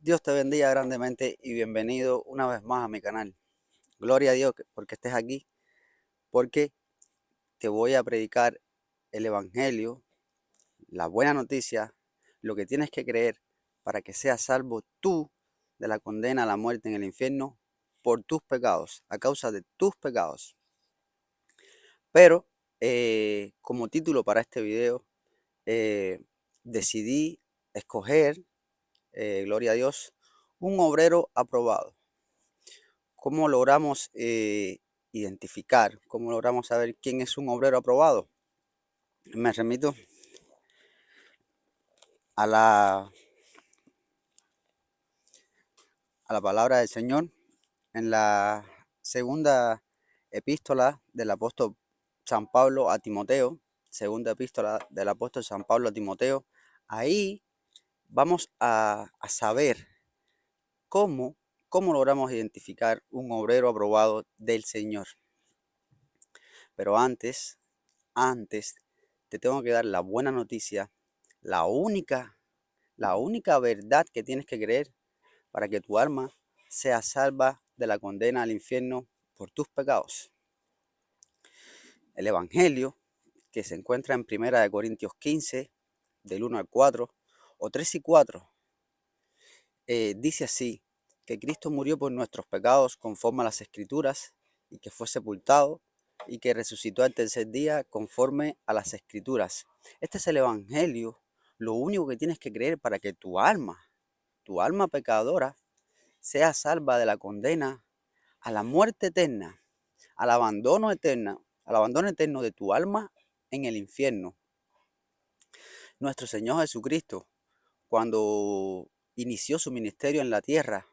Dios te bendiga grandemente y bienvenido una vez más a mi canal. Gloria a Dios porque estés aquí, porque te voy a predicar el Evangelio, la buena noticia, lo que tienes que creer para que seas salvo tú de la condena a la muerte en el infierno por tus pecados, a causa de tus pecados. Pero como título para este video, eh, decidí escoger, gloria a Dios, un obrero aprobado. ¿Cómo logramos identificar, cómo logramos saber quién es un obrero aprobado? Me remito a la palabra del Señor en la segunda epístola del apóstol San Pablo a Timoteo, segunda epístola del apóstol San Pablo a Timoteo. Ahí vamos a saber cómo, cómo logramos identificar un obrero aprobado del Señor. Pero antes te tengo que dar la buena noticia, la única, la única verdad que tienes que creer para que tu alma sea salva de la condena al infierno por tus pecados. El Evangelio, que se encuentra en 1 Corintios 15, del 1 al 4, o 3 y 4, dice así, que Cristo murió por nuestros pecados conforme a las Escrituras, y que fue sepultado, y que resucitó al tercer día conforme a las Escrituras. Este es el Evangelio, lo único que tienes que creer para que tu alma pecadora, sea salva de la condena a la muerte eterna, al abandono eterno de tu alma en el infierno. Nuestro Señor Jesucristo, cuando inició su ministerio en la tierra,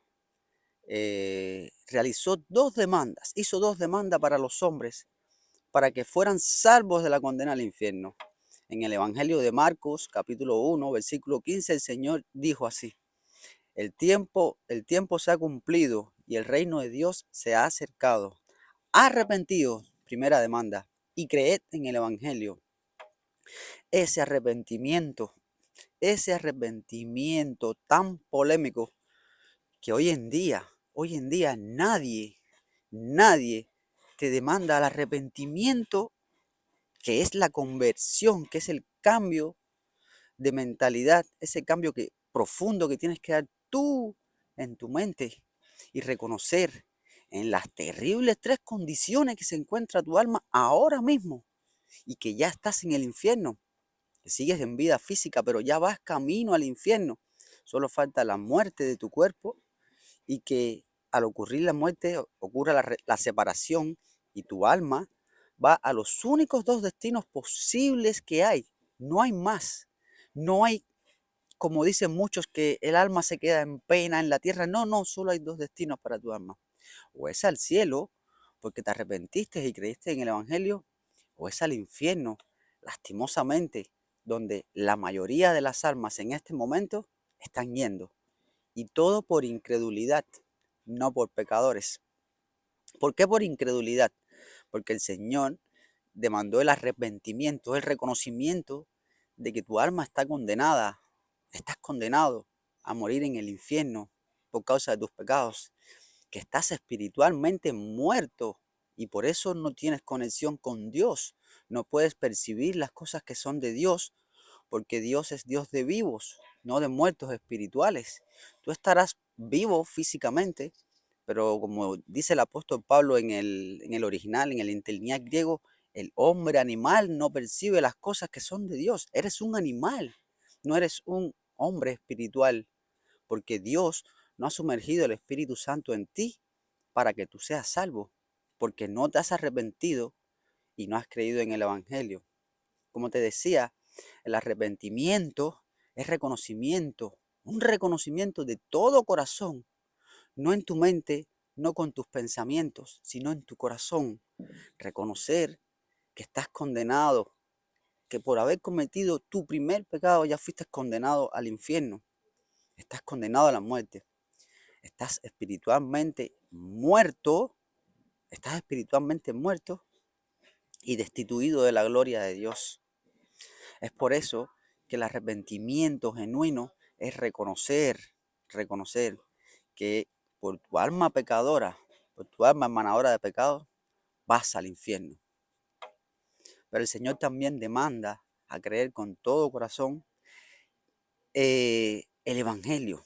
realizó hizo dos demandas para los hombres para que fueran salvos de la condena al infierno. En el Evangelio de Marcos, capítulo 1, versículo 15, el Señor dijo así: el tiempo se ha cumplido y el reino de Dios se ha acercado. Arrepentidos, primera demanda, y creed en el Evangelio. Ese arrepentimiento, ese arrepentimiento tan polémico que hoy en día nadie te demanda el arrepentimiento, que es la conversión, que es el cambio de mentalidad, ese cambio profundo que tienes que dar tú en tu mente y reconocer en las terribles tres condiciones que se encuentra tu alma ahora mismo y que ya estás en el infierno, que sigues en vida física, pero ya vas camino al infierno. Solo falta la muerte de tu cuerpo y que al ocurrir la muerte ocurra la separación y tu alma va a los únicos dos destinos posibles que hay. No hay más. No hay, como dicen muchos, que el alma se queda en pena en la tierra. No, no, solo hay dos destinos para tu alma. O es al cielo, porque te arrepentiste y creíste en el Evangelio, o es al infierno, lastimosamente, donde la mayoría de las almas en este momento están yendo. Y todo por incredulidad, no por pecadores. ¿Por qué por incredulidad? Porque el Señor demandó el arrepentimiento, el reconocimiento de que tu alma está condenada, estás condenado a morir en el infierno por causa de tus pecados, que estás espiritualmente muerto y por eso no tienes conexión con Dios, no puedes percibir las cosas que son de Dios, porque Dios es Dios de vivos, no de muertos espirituales. Tú estarás vivo físicamente, pero como dice el apóstol Pablo en el original, en el interlineal griego, el hombre animal no percibe las cosas que son de Dios. Eres un animal, no eres un hombre espiritual, porque Dios no ha sumergido el Espíritu Santo en ti para que tú seas salvo, porque no te has arrepentido y no has creído en el Evangelio. Como te decía, el arrepentimiento es reconocimiento, un reconocimiento de todo corazón, no en tu mente, no con tus pensamientos, sino en tu corazón. Reconocer que estás condenado, que por haber cometido tu primer pecado ya fuiste condenado al infierno, estás condenado a la muerte, estás espiritualmente muerto, y destituido de la gloria de Dios. Es por eso que el arrepentimiento genuino es reconocer reconocer que por tu alma pecadora, por tu alma emanadora de pecado, vas al infierno. Pero el Señor también demanda a creer con todo corazón el Evangelio,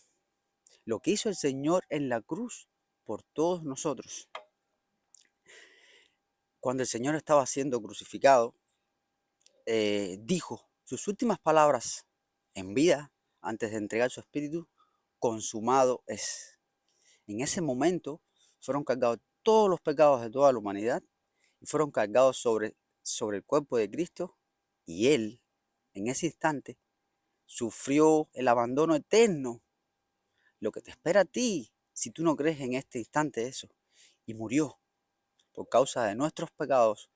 lo que hizo el Señor en la cruz por todos nosotros. Cuando el Señor estaba siendo crucificado, dijo sus últimas palabras en vida, antes de entregar su espíritu: consumado es. En ese momento fueron cargados todos los pecados de toda la humanidad y fueron cargados sobre el cuerpo de Cristo, y Él, en ese instante, sufrió el abandono eterno, lo que te espera a ti si tú no crees en este instante eso, y murió por causa de nuestros pecados,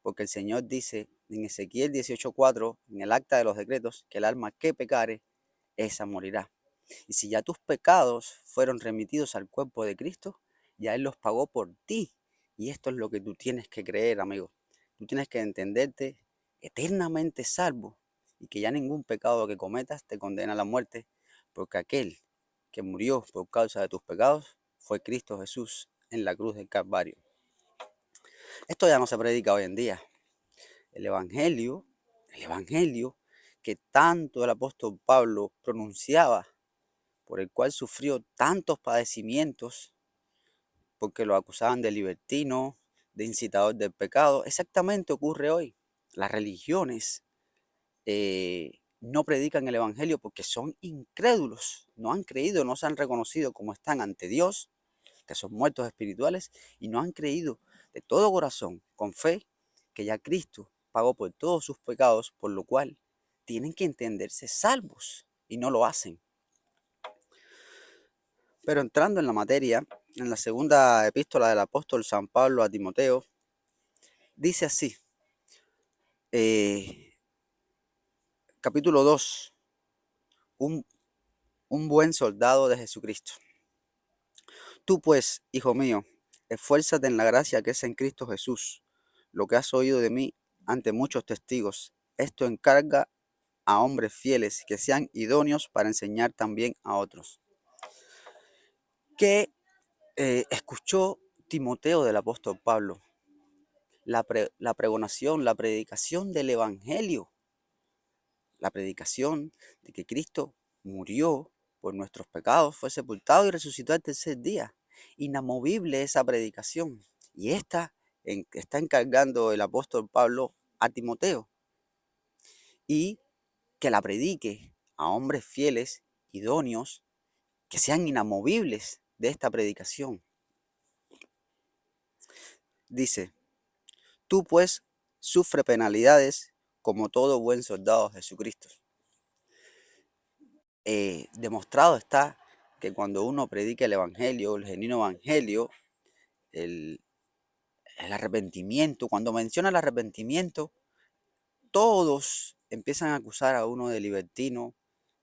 porque el Señor dice en Ezequiel 18:4, en el acta de los decretos, que el alma que pecare, esa morirá. Y si ya tus pecados fueron remitidos al cuerpo de Cristo, ya Él los pagó por ti. Y esto es lo que tú tienes que creer, amigo. Tú tienes que entenderte eternamente salvo y que ya ningún pecado que cometas te condena a la muerte, porque aquel que murió por causa de tus pecados fue Cristo Jesús en la cruz del Calvario. Esto ya no se predica hoy en día. El Evangelio que tanto el apóstol Pablo pronunciaba, por el cual sufrió tantos padecimientos, porque lo acusaban de libertino, de incitador del pecado, exactamente ocurre hoy. Las religiones no predican el Evangelio porque son incrédulos, no han creído, no se han reconocido como están ante Dios, que son muertos espirituales, y no han creído de todo corazón, con fe, que ya Cristo pagó por todos sus pecados, por lo cual tienen que entenderse salvos, y no lo hacen. Pero entrando en la materia, en la segunda epístola del apóstol San Pablo a Timoteo, dice así, capítulo 2, un, un buen soldado de Jesucristo. Tú pues, hijo mío, esfuérzate en la gracia que es en Cristo Jesús. Lo que has oído de mí ante muchos testigos, esto encarga a hombres fieles que sean idóneos para enseñar también a otros. ¿Qué escuchó Timoteo del apóstol Pablo? La pregonación, la predicación del Evangelio, la predicación de que Cristo murió por nuestros pecados, fue sepultado y resucitó al tercer día. Inamovible esa predicación. Y esta está encargando el apóstol Pablo a Timoteo. Y que la predique a hombres fieles, idóneos, que sean inamovibles de esta predicación. Dice, tú pues sufre penalidades como todo buen soldado de Jesucristo. Demostrado está que cuando uno predica el Evangelio, el genuino Evangelio, el arrepentimiento, cuando menciona el arrepentimiento, todos empiezan a acusar a uno de libertino,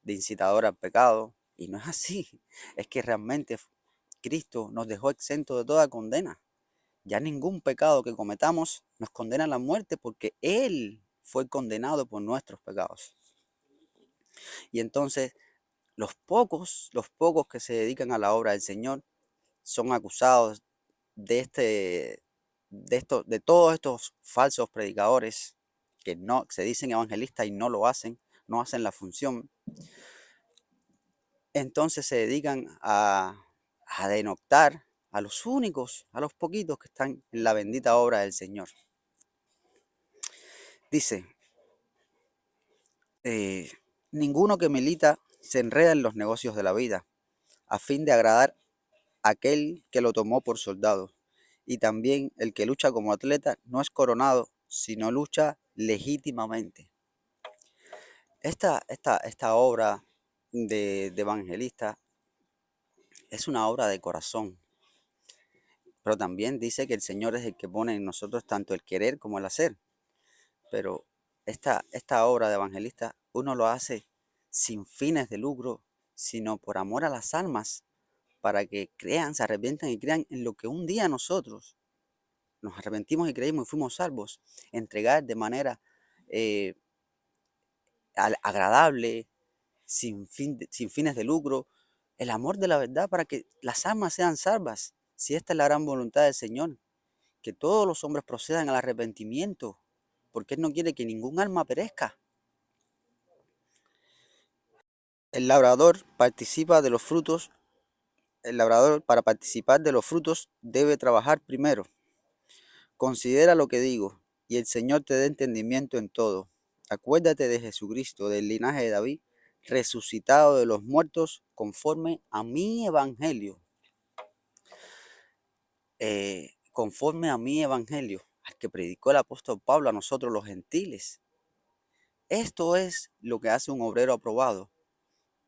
de incitador al pecado, y no es así. Es que realmente Cristo nos dejó exento de toda condena. Ya ningún pecado que cometamos nos condena a la muerte, porque Él fue condenado por nuestros pecados. Y entonces los pocos que se dedican a la obra del Señor son acusados de todos estos falsos predicadores que no se dicen evangelistas y no lo hacen, no hacen la función. Entonces se dedican a denoctar a los únicos, a los poquitos que están en la bendita obra del Señor. Dice, ninguno que milita se enreda en los negocios de la vida, a fin de agradar a aquel que lo tomó por soldado. Y también el que lucha como atleta no es coronado, sino lucha legítimamente. Esta obra de evangelista es una obra de corazón, pero también dice que el Señor es el que pone en nosotros tanto el querer como el hacer. Pero esta obra de evangelista uno lo hace sin fines de lucro, sino por amor a las almas, para que crean, se arrepientan y crean en lo que un día nosotros nos arrepentimos y creímos y fuimos salvos. Entregar de manera agradable, sin fines de lucro, el amor de la verdad para que las almas sean salvas. Si esta es la gran voluntad del Señor, que todos los hombres procedan al arrepentimiento, porque Él no quiere que ningún alma perezca. El labrador participa de los frutos, el labrador para participar de los frutos debe trabajar primero. Considera lo que digo, y el Señor te dé entendimiento en todo. Acuérdate de Jesucristo, del linaje de David, resucitado de los muertos conforme a mi evangelio. Conforme a mi evangelio, al que predicó el apóstol Pablo a nosotros los gentiles. Esto es lo que hace un obrero aprobado,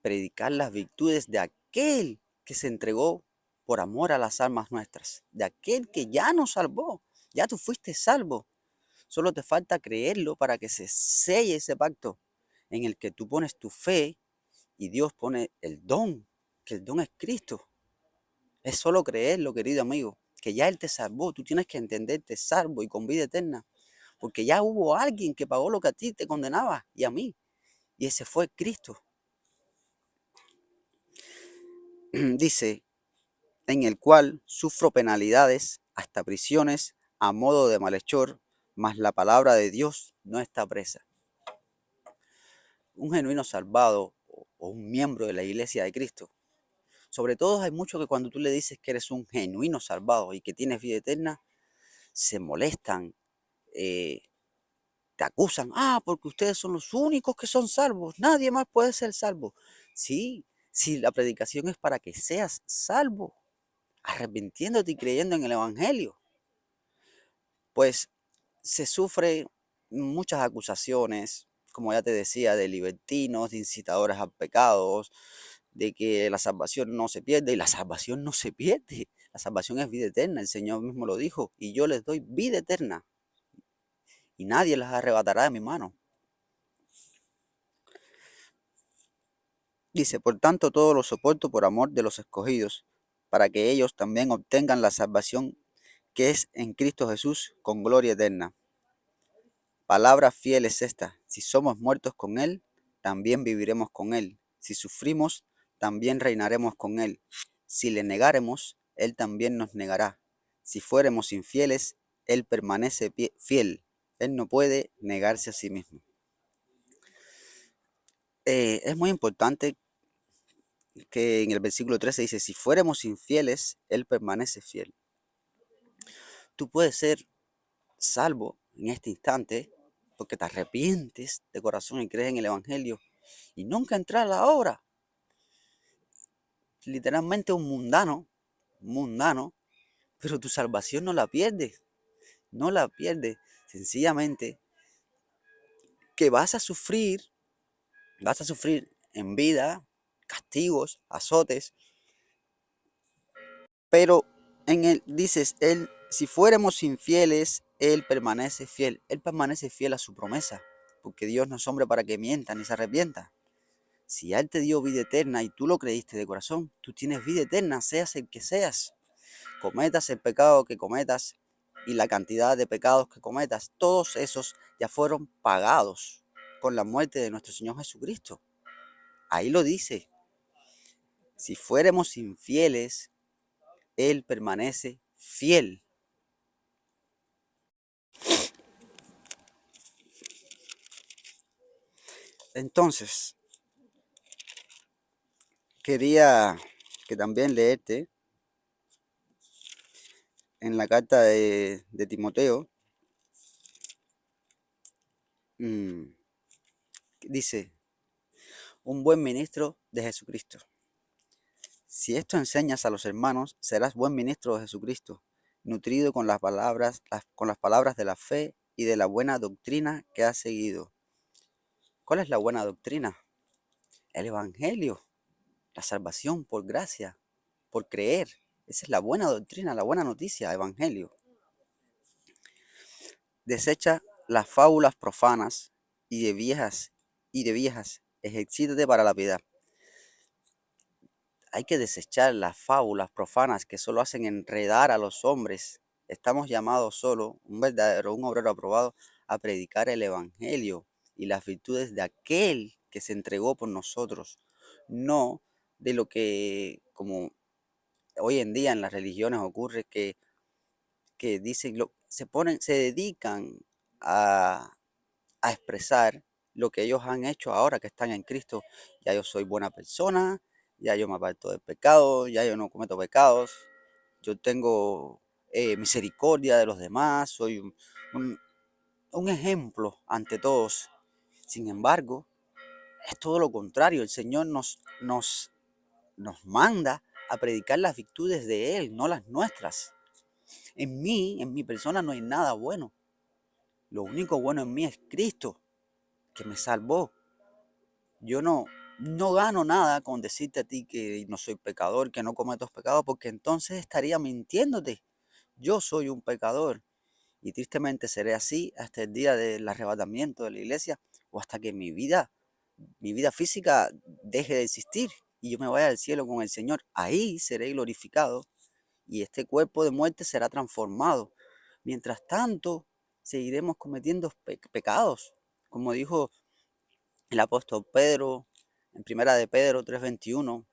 predicar las virtudes de aquel que se entregó por amor a las almas nuestras, de aquel que ya nos salvó. Ya tú fuiste salvo. Solo te falta creerlo para que se selle ese pacto en el que tú pones tu fe y Dios pone el don, que el don es Cristo. Es solo creerlo, querido amigo, que ya Él te salvó. Tú tienes que entenderte salvo y con vida eterna, porque ya hubo alguien que pagó lo que a ti te condenaba y a mí, y ese fue Cristo. Dice, en el cual sufro penalidades, hasta prisiones, a modo de malhechor, mas la palabra de Dios no está presa. Un genuino salvado o un miembro de la iglesia de Cristo. Sobre todo hay muchos que cuando tú le dices que eres un genuino salvado y que tienes vida eterna, se molestan, eh, te acusan, porque ustedes son los únicos que son salvos, nadie más puede ser salvo. Sí, si la predicación es para que seas salvo, arrepintiéndote y creyendo en el Evangelio, pues se sufre muchas acusaciones, como ya te decía, de libertinos, de incitadores al pecado, de que la salvación no se pierde, y la salvación no se pierde, la salvación es vida eterna, el Señor mismo lo dijo, y yo les doy vida eterna, y nadie las arrebatará de mi mano. Dice, por tanto todo lo soporto por amor de los escogidos, para que ellos también obtengan la salvación que es en Cristo Jesús con gloria eterna. Palabra fiel es esta, si somos muertos con Él, también viviremos con Él. Si sufrimos, también reinaremos con Él. Si le negáremos, Él también nos negará. Si fuéramos infieles, Él permanece fiel. Él no puede negarse a sí mismo. Es muy importante que en el versículo 13 dice, si fuéramos infieles, Él permanece fiel. Tú puedes ser salvo en este instante porque te arrepientes de corazón y crees en el Evangelio y nunca entrar a la obra. Literalmente un mundano, pero tu salvación no la pierdes, no la pierdes. Sencillamente que vas a sufrir en vida castigos, azotes, pero en él dices, él, si fuéramos infieles, él permanece fiel a su promesa, porque Dios no es hombre para que mienta ni se arrepienta. Si Él te dio vida eterna y tú lo creíste de corazón, tú tienes vida eterna, seas el que seas. Cometas el pecado que cometas y la cantidad de pecados que cometas, todos esos ya fueron pagados con la muerte de nuestro Señor Jesucristo. Ahí lo dice. Si fuéramos infieles, Él permanece fiel. Entonces, quería que también leerte en la carta de Timoteo, dice, un buen ministro de Jesucristo. Si esto enseñas a los hermanos, serás buen ministro de Jesucristo, nutrido con las palabras de la fe y de la buena doctrina que has seguido. ¿Cuál es la buena doctrina? El Evangelio, la salvación por gracia, por creer. Esa es la buena doctrina, la buena noticia, Evangelio. Desecha las fábulas profanas y de viejas, ejercítate para la piedad. Hay que desechar las fábulas profanas que solo hacen enredar a los hombres. Estamos llamados solo, un obrero aprobado, a predicar el Evangelio y las virtudes de aquel que se entregó por nosotros, no de lo que, como hoy en día en las religiones ocurre, que dicen, se dedican a, a expresar lo que ellos han hecho ahora que están en Cristo. Ya yo soy buena persona, ya yo me aparto del pecado, ya yo no cometo pecados, yo tengo misericordia de los demás, soy un- un ejemplo ante todos. Sin embargo, es todo lo contrario. El Señor nos manda a predicar las virtudes de Él, no las nuestras. En mi persona no hay nada bueno. Lo único bueno en mí es Cristo, que me salvó. Yo no gano nada con decirte a ti que no soy pecador, que no cometo pecados, porque entonces estaría mintiéndote. Yo soy un pecador y tristemente seré así hasta el día del arrebatamiento de la iglesia o hasta que mi vida física deje de existir y yo me vaya al cielo con el Señor. Ahí seré glorificado y este cuerpo de muerte será transformado. Mientras tanto, seguiremos cometiendo pecados, como dijo el apóstol Pedro en Primera de Pedro 3:21,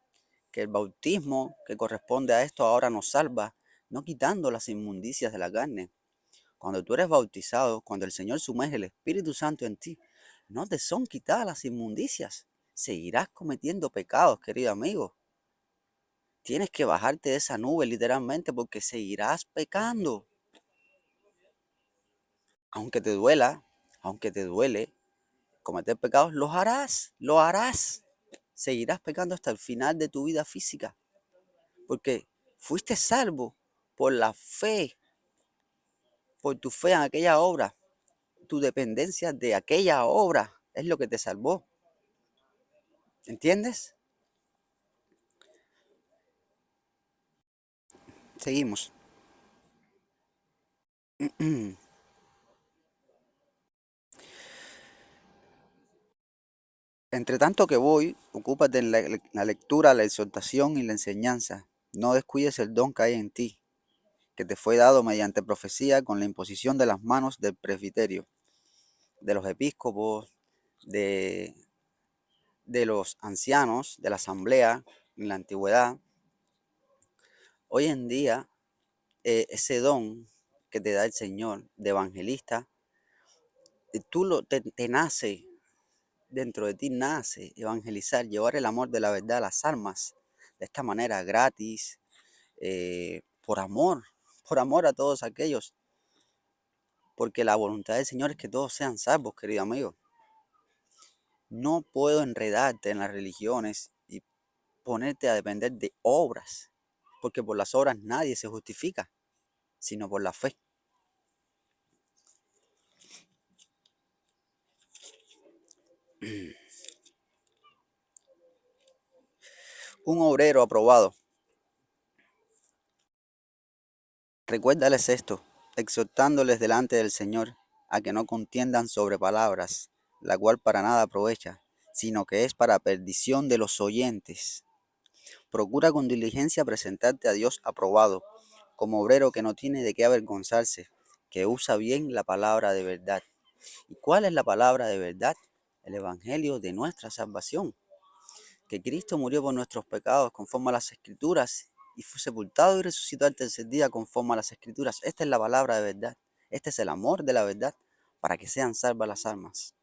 que el bautismo que corresponde a esto ahora nos salva, no quitando las inmundicias de la carne. Cuando tú eres bautizado, cuando el Señor sumerge el Espíritu Santo en ti, no te son quitadas las inmundicias. Seguirás cometiendo pecados, querido amigo. Tienes que bajarte de esa nube literalmente porque seguirás pecando. Aunque te duela, aunque te duele cometer pecados, los harás, lo harás. Seguirás pecando hasta el final de tu vida física porque fuiste salvo por la fe, por tu fe en aquella obra. Tu dependencia de aquella obra es lo que te salvó. ¿Entiendes? Seguimos. Entre tanto que voy, ocúpate en la lectura, la exhortación y la enseñanza. No descuides el don que hay en ti, que te fue dado mediante profecía con la imposición de las manos del presbiterio, de los episcopos, de, de los ancianos, de la asamblea en la antigüedad. Hoy en día, ese don que te da el Señor de evangelista, te nace, dentro de ti nace evangelizar, llevar el amor de la verdad a las almas, de esta manera gratis, por amor, por amor a todos aquellos, porque la voluntad del Señor es que todos sean salvos, querido amigo. No puedo enredarte en las religiones y ponerte a depender de obras, porque por las obras nadie se justifica, sino por la fe. Un obrero aprobado. Recuérdales esto, exhortándoles delante del Señor a que no contiendan sobre palabras, la cual para nada aprovecha, sino que es para perdición de los oyentes. Procura con diligencia presentarte a Dios aprobado, como obrero que no tiene de qué avergonzarse, que usa bien la palabra de verdad. ¿Y cuál es la palabra de verdad? El Evangelio de nuestra salvación, que Cristo murió por nuestros pecados conforme a las Escrituras y fue sepultado y resucitó al tercer día conforme a las Escrituras. Esta es la palabra de verdad. Este es el amor de la verdad para que sean salvas las almas.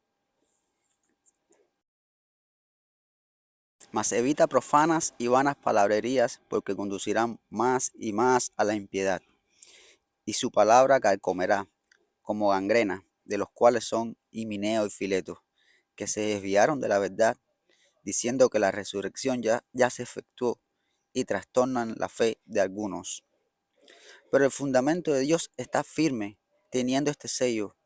Mas evita profanas y vanas palabrerías porque conducirán más y más a la impiedad. Y su palabra calcomerá como gangrena, de los cuales son Himeneo y Fileto, que se desviaron de la verdad, diciendo que la resurrección ya se efectuó y trastornan la fe de algunos. Pero el fundamento de Dios está firme, teniendo este sello.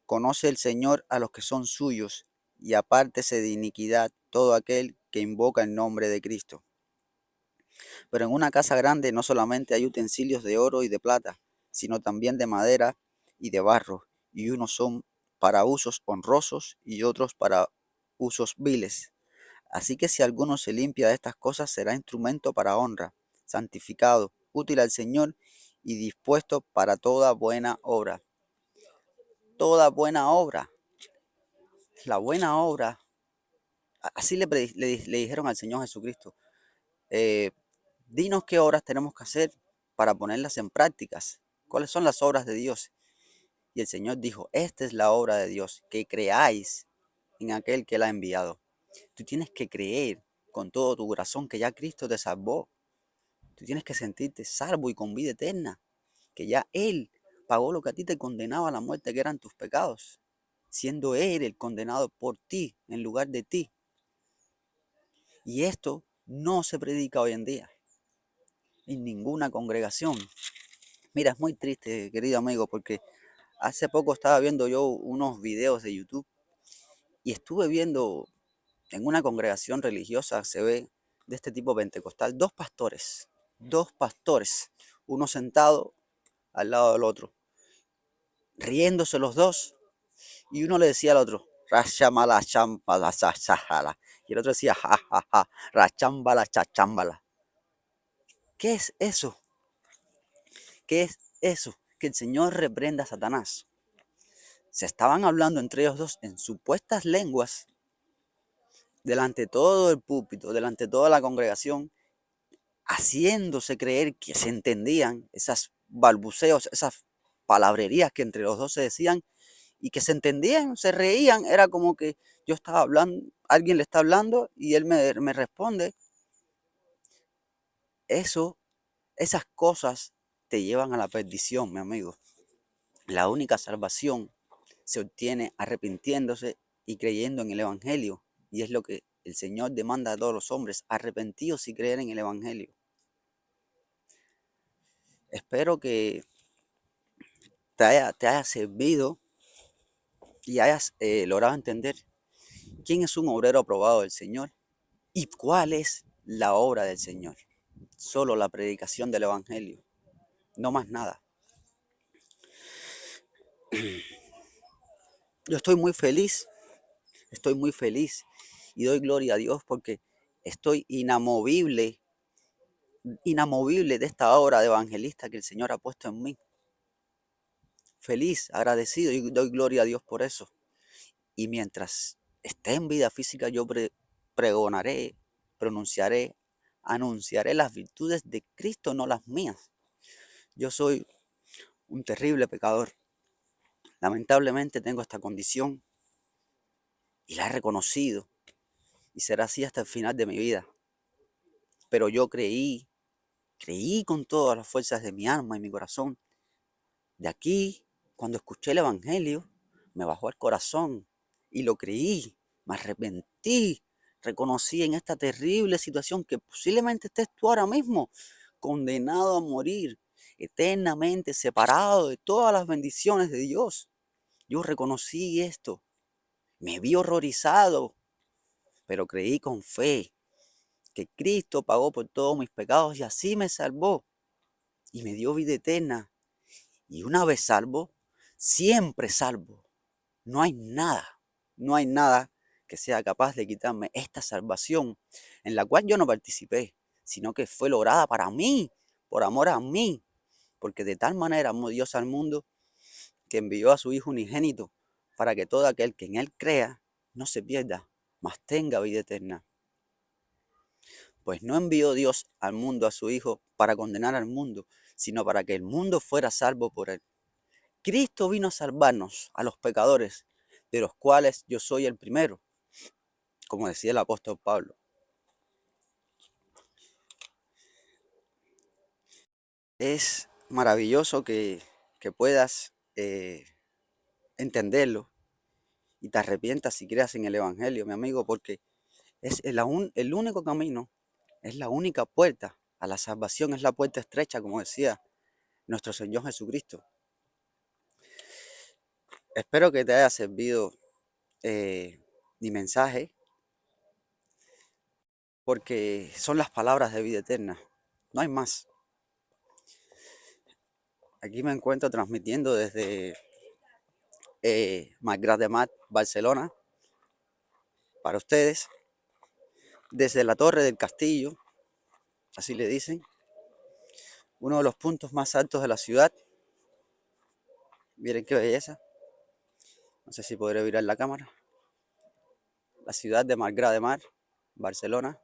Conoce el Señor a los que son suyos, y apártese de iniquidad todo aquel que invoca el nombre de Cristo. Pero en una casa grande no solamente hay utensilios de oro y de plata, sino también de madera y de barro, y unos son para usos honrosos y otros para usos viles. Así que si alguno se limpia de estas cosas, será instrumento para honra, santificado, útil al Señor y dispuesto para toda buena obra. Toda buena obra. La buena obra, así le dijeron al Señor Jesucristo. eh, dinos qué obras tenemos que hacer para ponerlas en prácticas. ¿Cuáles son las obras de Dios? Y el Señor dijo, esta es la obra de Dios, que creáis en aquel que la ha enviado. Tú tienes que creer con todo tu corazón que ya Cristo te salvó. Tú tienes que sentirte salvo y con vida eterna, que ya Él pagó lo que a ti te condenaba a la muerte, que eran tus pecados, siendo Él el condenado por ti, en lugar de ti. Y esto no se predica hoy en día, en ninguna congregación. Mira, es muy triste, querido amigo, porque hace poco estaba viendo yo unos videos de YouTube y estuve viendo en una congregación religiosa, se ve de este tipo pentecostal, dos pastores, uno sentado al lado del otro, riéndose los dos, y uno le decía al otro, rachamala champala chachala, y el otro decía, ja, ja, ja, rachambala chachambala. ¿Qué es eso? ¿Qué es eso? Que el Señor reprenda a Satanás. Se estaban hablando entre ellos dos en supuestas lenguas, delante de todo el púlpito, delante de toda la congregación, haciéndose creer que se entendían esas balbuceos, esas palabrerías que entre los dos se decían y que se entendían, se reían. Era como que yo estaba hablando, alguien le está hablando y él me responde. Eso, esas cosas te llevan a la perdición, mi amigo. La única salvación se obtiene arrepintiéndose y creyendo en el Evangelio. Y es lo que el Señor demanda a todos los hombres, arrepentidos y creer en el Evangelio. Espero que te haya servido y hayas logrado entender quién es un obrero aprobado del Señor y cuál es la obra del Señor. Solo la predicación del Evangelio, no más nada. Yo estoy muy feliz y doy gloria a Dios porque estoy inamovible de esta obra de evangelista que el Señor ha puesto en mí. Feliz, agradecido y doy gloria a Dios por eso. Y mientras esté en vida física, yo pregonaré, pronunciaré, anunciaré las virtudes de Cristo, no las mías. Yo soy un terrible pecador. Lamentablemente tengo esta condición y la he reconocido y será así hasta el final de mi vida. Pero yo creí con todas las fuerzas de mi alma y mi corazón. De aquí, cuando escuché el Evangelio, me bajó al corazón y lo creí, me arrepentí, reconocí en esta terrible situación que posiblemente estés tú ahora mismo condenado a morir, eternamente separado de todas las bendiciones de Dios. Yo reconocí esto, me vi horrorizado, pero creí con fe que Cristo pagó por todos mis pecados y así me salvó y me dio vida eterna. Y una vez salvo, siempre salvo. No hay nada, no hay nada que sea capaz de quitarme esta salvación en la cual yo no participé, sino que fue lograda para mí, por amor a mí, porque de tal manera amó Dios al mundo que envió a su Hijo unigénito para que todo aquel que en Él crea no se pierda, mas tenga vida eterna. Pues no envió Dios al mundo a su Hijo para condenar al mundo, sino para que el mundo fuera salvo por Él. Cristo vino a salvarnos, a los pecadores, de los cuales yo soy el primero, como decía el apóstol Pablo. Es maravilloso que puedas entenderlo y te arrepientas si creas en el Evangelio, mi amigo, porque es el único camino, es la única puerta a la salvación, es la puerta estrecha, como decía nuestro Señor Jesucristo. Espero que te haya servido mi mensaje, porque son las palabras de vida eterna, no hay más. Aquí me encuentro transmitiendo desde Malgrat de Mar, Barcelona, para ustedes, desde la Torre del Castillo, así le dicen, uno de los puntos más altos de la ciudad. Miren qué belleza. No sé si podré virar la cámara. La ciudad de Malgrat de Mar, Barcelona.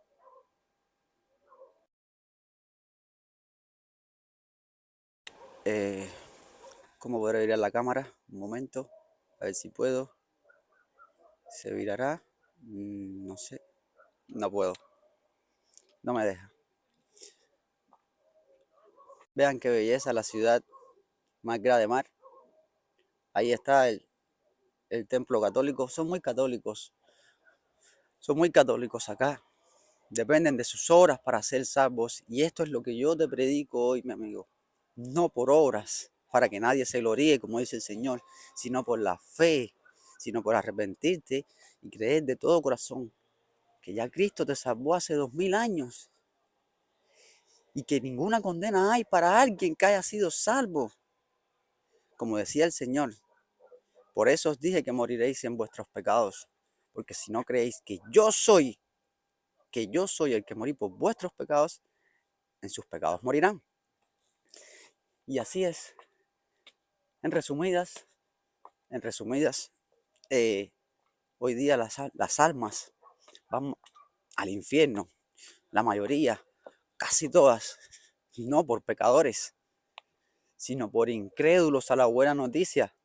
Eh, ¿Cómo podré virar la cámara? Un momento, a ver si puedo. ¿Se virará? No sé, no puedo, no me deja. Vean qué belleza la ciudad más grande de mar. Ahí está el templo católico. Son muy católicos acá. Dependen de sus obras para ser salvos. Y esto es lo que yo te predico hoy, mi amigo. No por obras, para que nadie se gloríe, como dice el Señor, sino por la fe, sino por arrepentirte y creer de todo corazón que ya Cristo te salvó hace 2000 años y que ninguna condena hay para alguien que haya sido salvo. Como decía el Señor, por eso os dije que moriréis en vuestros pecados, porque si no creéis que yo soy el que morí por vuestros pecados, en sus pecados morirán. Y así es. En resumidas, en resumidas, hoy día las almas van al infierno, la mayoría, casi todas, no por pecadores, sino por incrédulos a la buena noticia,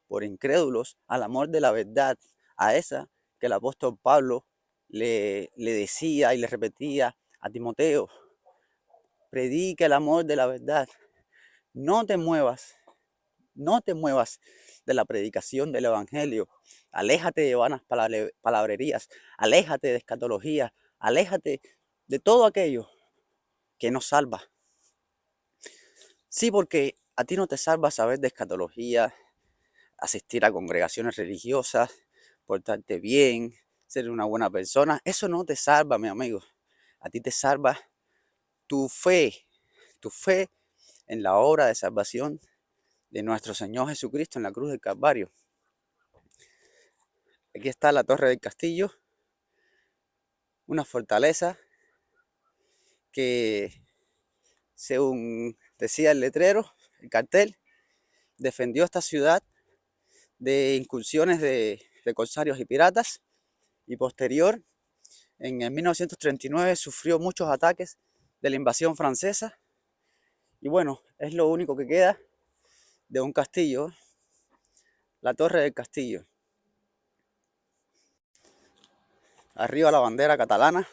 por incrédulos al amor de la verdad, a esa que el apóstol Pablo le decía y le repetía a Timoteo: predica el amor de la verdad, no te muevas, no te muevas de la predicación del evangelio, aléjate de vanas palabrerías, aléjate de escatología, aléjate de todo aquello que nos salva. Sí, porque a ti no te salva saber de escatología, asistir a congregaciones religiosas, portarte bien, ser una buena persona. Eso no te salva, mi amigo. A ti te salva tu fe en la obra de salvación de nuestro Señor Jesucristo en la cruz del Calvario. Aquí está la Torre del Castillo, una fortaleza que, según decía el letrero, el cartel, defendió esta ciudad de incursiones de corsarios y piratas, y posterior, en el 1939, sufrió muchos ataques de la invasión francesa. Y bueno, es lo único que queda de un castillo, la Torre del Castillo. Arriba la bandera catalana.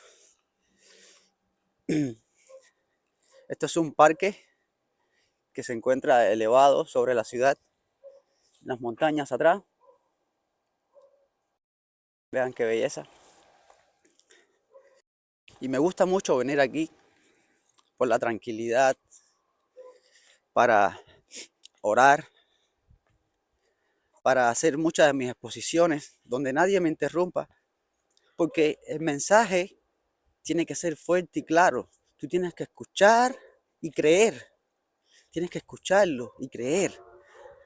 Esto es un parque que se encuentra elevado sobre la ciudad, las montañas atrás. Vean qué belleza. Y me gusta mucho venir aquí por la tranquilidad, para orar, para hacer muchas de mis exposiciones donde nadie me interrumpa, porque el mensaje tiene que ser fuerte y claro. Tú tienes que escuchar y creer. Tienes que escucharlo y creer,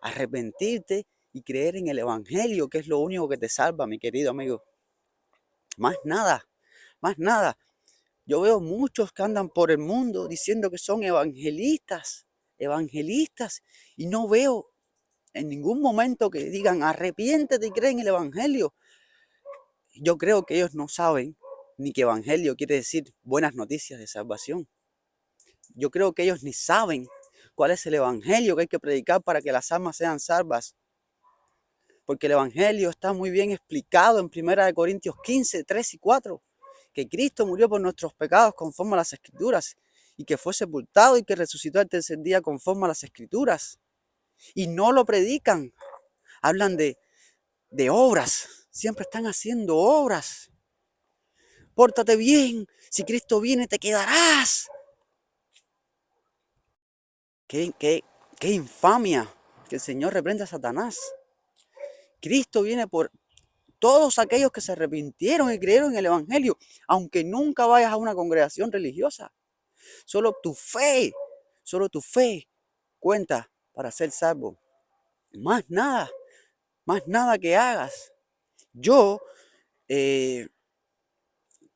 arrepentirte y creer en el evangelio, que es lo único que te salva, mi querido amigo. Más nada, más nada. Yo veo muchos que andan por el mundo diciendo que son evangelistas, y no veo en ningún momento que digan arrepiéntete y cree en el evangelio. Yo creo que ellos no saben ni que evangelio quiere decir buenas noticias de salvación. Yo creo que ellos ni saben cuál es el evangelio que hay que predicar para que las almas sean salvas. Porque el evangelio está muy bien explicado en 1 Corintios 15, 3 y 4. Que Cristo murió por nuestros pecados conforme a las Escrituras, y que fue sepultado y que resucitó al tercer día conforme a las Escrituras. Y no lo predican. Hablan de obras. Siempre están haciendo obras. Pórtate bien. Si Cristo viene, te quedarás. Qué infamia. Que el Señor reprenda a Satanás. Cristo viene por todos aquellos que se arrepintieron y creyeron en el evangelio, aunque nunca vayas a una congregación religiosa. Solo tu fe cuenta para ser salvo. Más nada que hagas. Yo,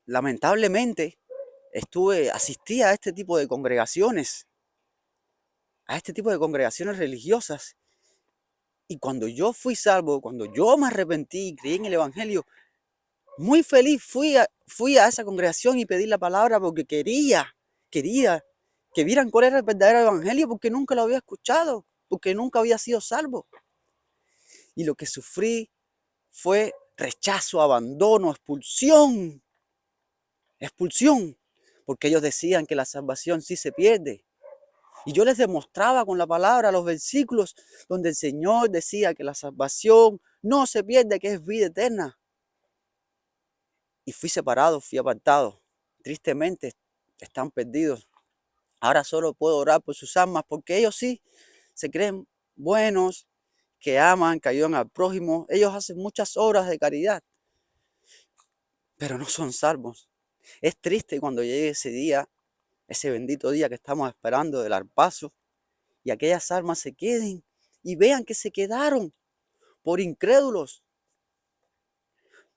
lamentablemente, asistí a este tipo de congregaciones, religiosas. Y cuando yo fui salvo, cuando yo me arrepentí y creí en el evangelio, muy feliz fui a esa congregación y pedí la palabra porque quería que vieran cuál era el verdadero evangelio, porque nunca lo había escuchado, porque nunca había sido salvo. Y lo que sufrí fue rechazo, abandono, expulsión, expulsión, porque ellos decían que la salvación sí se pierde. Y yo les demostraba con la palabra los versículos donde el Señor decía que la salvación no se pierde, que es vida eterna. Y fui separado, fui apartado. Tristemente están perdidos. Ahora solo puedo orar por sus almas porque ellos sí se creen buenos, que aman, que ayudan al prójimo. Ellos hacen muchas obras de caridad, pero no son salvos. Es triste cuando llegue ese día, ese bendito día que estamos esperando del arpazo, y aquellas almas se queden y vean que se quedaron por incrédulos,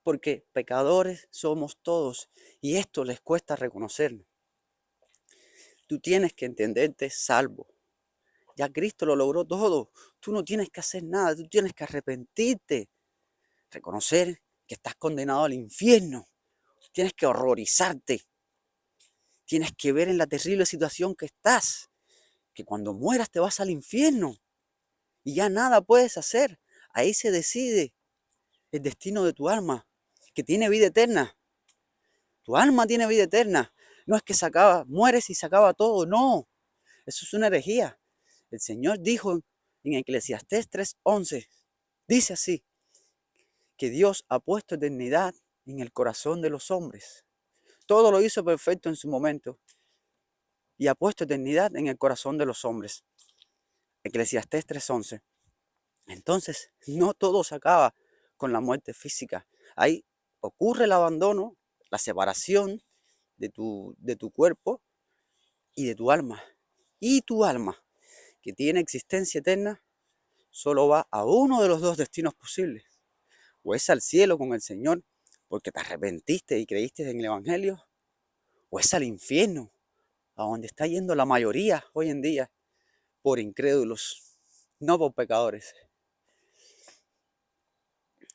porque pecadores somos todos y esto les cuesta reconocerlo. Tú tienes que entenderte salvo. Ya Cristo lo logró todo. Tú no tienes que hacer nada, tú tienes que arrepentirte, reconocer que estás condenado al infierno. Tienes que horrorizarte. Tienes que ver en la terrible situación que estás, que cuando mueras te vas al infierno y ya nada puedes hacer. Ahí se decide el destino de tu alma, que tiene vida eterna. Tu alma tiene vida eterna. No es que se acaba, mueres y se acaba todo. No, eso es una herejía. El Señor dijo en Eclesiastés 3:11, dice así, que Dios ha puesto eternidad en el corazón de los hombres. Todo lo hizo perfecto en su momento y ha puesto eternidad en el corazón de los hombres. Eclesiastés 3:11. Entonces, no todo se acaba con la muerte física. Ahí ocurre el abandono, la separación de tu cuerpo y de tu alma. Y tu alma, que tiene existencia eterna, solo va a uno de los dos destinos posibles. O es al cielo con el Señor, porque te arrepentiste y creíste en el Evangelio, o es al infierno, a donde está yendo la mayoría hoy en día, por incrédulos, no por pecadores.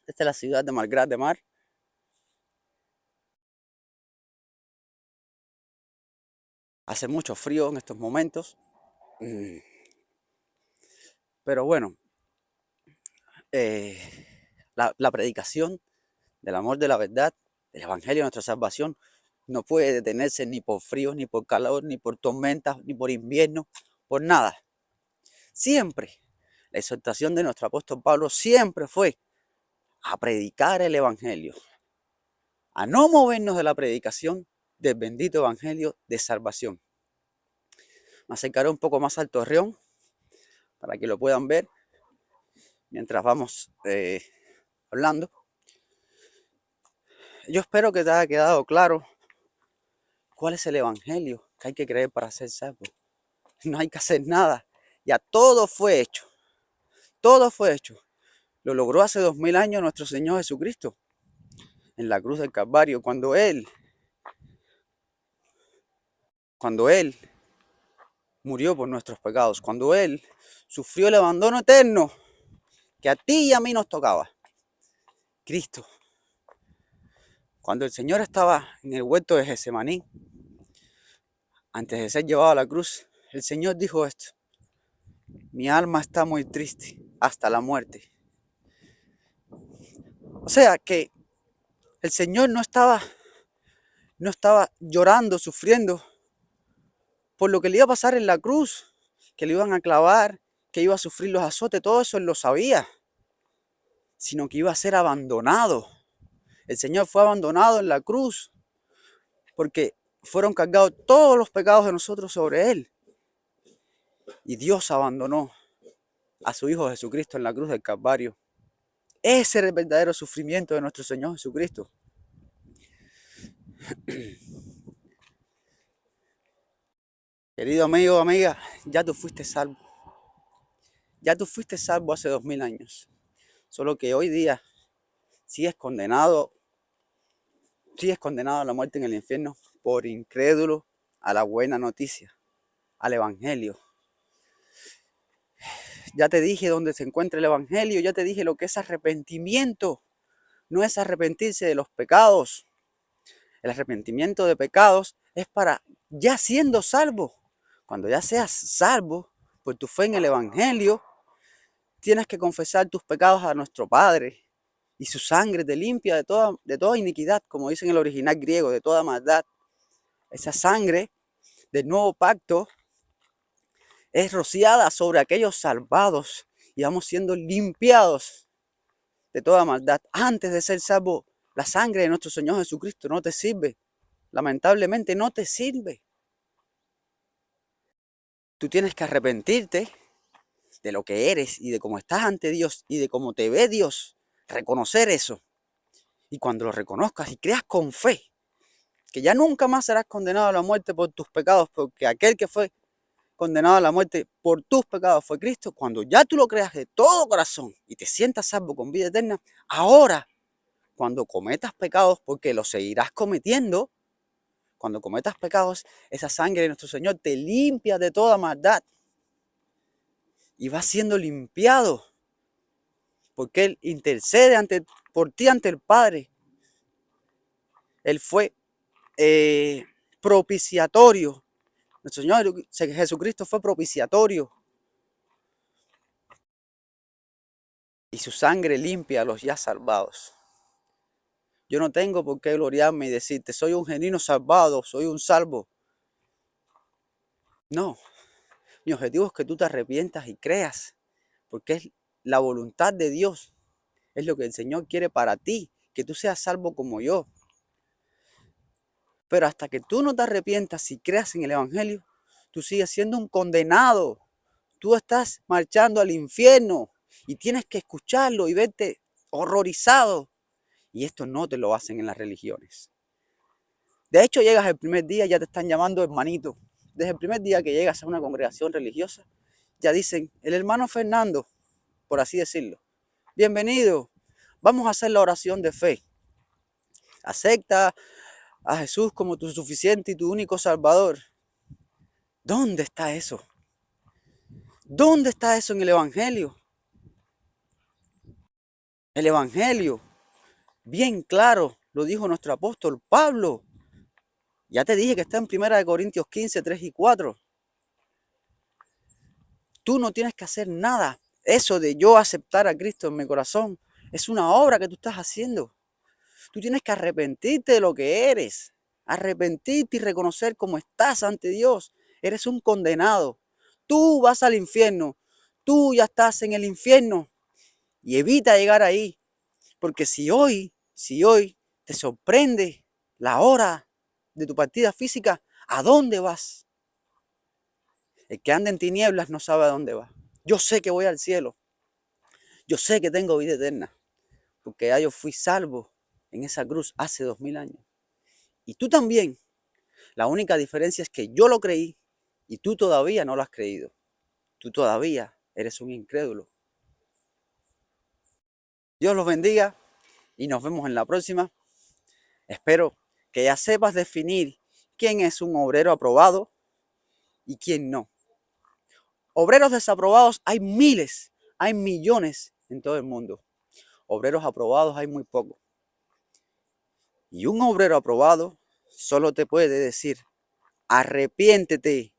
Esta es la ciudad de Malgrat de Mar. Hace mucho frío en estos momentos, pero bueno, la predicación del amor de la verdad, del Evangelio de nuestra salvación, no puede detenerse ni por frío, ni por calor, ni por tormentas, ni por invierno, por nada. Siempre, la exhortación de nuestro apóstol Pablo siempre fue a predicar el Evangelio, a no movernos de la predicación del bendito Evangelio de salvación. Me acercaré un poco más al torreón para que lo puedan ver mientras vamos hablando. Yo espero que te haya quedado claro cuál es el Evangelio que hay que creer para ser salvo. No hay que hacer nada. Ya todo fue hecho. Todo fue hecho. Lo logró hace 2000 años nuestro Señor Jesucristo en la cruz del Calvario, cuando Él murió por nuestros pecados, cuando Él sufrió el abandono eterno que a ti y a mí nos tocaba. Cristo, cuando el Señor estaba en el huerto de Getsemaní, antes de ser llevado a la cruz, el Señor dijo esto: mi alma está muy triste hasta la muerte. O sea que el Señor no estaba llorando, sufriendo por lo que le iba a pasar en la cruz, que le iban a clavar, que iba a sufrir los azotes, todo eso Él lo sabía, sino que iba a ser abandonado. El Señor fue abandonado en la cruz porque fueron cargados todos los pecados de nosotros sobre Él. Y Dios abandonó a su Hijo Jesucristo en la cruz del Calvario. Ese era el verdadero sufrimiento de nuestro Señor Jesucristo. Querido amigo o amiga, ya tú fuiste salvo. Ya tú fuiste salvo hace 2000 años. Solo que hoy día sigues condenado a la muerte en el infierno por incrédulo a la buena noticia, al Evangelio. Ya te dije dónde se encuentra el Evangelio, ya te dije lo que es arrepentimiento. No es arrepentirse de los pecados. El arrepentimiento de pecados es para ya siendo salvo, Cuando ya seas salvo por tu fe en el Evangelio, tienes que confesar tus pecados a nuestro Padre y su sangre te limpia de toda iniquidad, como dice en el original griego, de toda maldad. Esa sangre del nuevo pacto es rociada sobre aquellos salvados y vamos siendo limpiados de toda maldad. Antes de ser salvo, la sangre de nuestro Señor Jesucristo no te sirve. Lamentablemente no te sirve. Tú tienes que arrepentirte de lo que eres y de cómo estás ante Dios y de cómo te ve Dios. Reconocer eso. Y cuando lo reconozcas y creas con fe, que ya nunca más serás condenado a la muerte por tus pecados, porque aquel que fue condenado a la muerte por tus pecados fue Cristo. Cuando ya tú lo creas de todo corazón y te sientas salvo con vida eterna, ahora, cuando cometas pecados, porque los seguirás cometiendo, cuando cometas pecados, esa sangre de nuestro Señor te limpia de toda maldad y vas siendo limpiado, porque Él intercede por ti ante el Padre. Él fue propiciatorio. Nuestro Señor Jesucristo fue propiciatorio. Y su sangre limpia a los ya salvados. Yo no tengo por qué gloriarme y decirte, soy un genuino salvado, soy un salvo. No, mi objetivo es que tú te arrepientas y creas, porque es la voluntad de Dios. Es lo que el Señor quiere para ti, que tú seas salvo como yo. Pero hasta que tú no te arrepientas y creas en el Evangelio, tú sigues siendo un condenado. Tú estás marchando al infierno y tienes que escucharlo y verte horrorizado. Y esto no te lo hacen en las religiones. De hecho, llegas el primer día y ya te están llamando hermanito. Desde el primer día que llegas a una congregación religiosa, ya dicen, el hermano Fernando, por así decirlo. Bienvenido, vamos a hacer la oración de fe. Acepta a Jesús como tu suficiente y tu único Salvador. ¿Dónde está eso? ¿Dónde está eso en el Evangelio? El Evangelio, bien claro, lo dijo nuestro apóstol Pablo. Ya te dije que está en 1 Corintios 15, 3 y 4. Tú no tienes que hacer nada. Eso de yo aceptar a Cristo en mi corazón es una obra que tú estás haciendo. Tú tienes que arrepentirte de lo que eres. Arrepentirte y reconocer cómo estás ante Dios. Eres un condenado. Tú vas al infierno. Tú ya estás en el infierno. Y evita llegar ahí. Porque si hoy te sorprende la hora de tu partida física, ¿a dónde vas? El que anda en tinieblas no sabe a dónde va. Yo sé que voy al cielo. Yo sé que tengo vida eterna. Porque ya yo fui salvo en esa cruz hace 2000 años. Y tú también. La única diferencia es que yo lo creí y tú todavía no lo has creído. Tú todavía eres un incrédulo. Dios los bendiga y nos vemos en la próxima. Espero que ya sepas definir quién es un obrero aprobado y quién no. Obreros desaprobados hay miles, hay millones en todo el mundo. Obreros aprobados hay muy pocos. Y un obrero aprobado solo te puede decir, arrepiéntete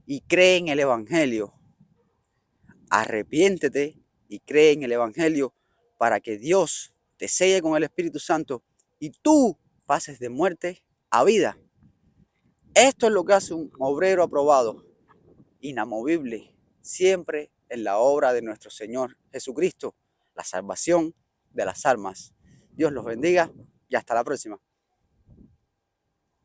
y cree en el Evangelio. Arrepiéntete y cree en el Evangelio para que Dios te selle con el Espíritu Santo y tú pases de muerte a vida. Esto es lo que hace un obrero aprobado, inamovible, siempre en la obra de nuestro Señor Jesucristo, la salvación de las almas. Dios los bendiga y hasta la próxima.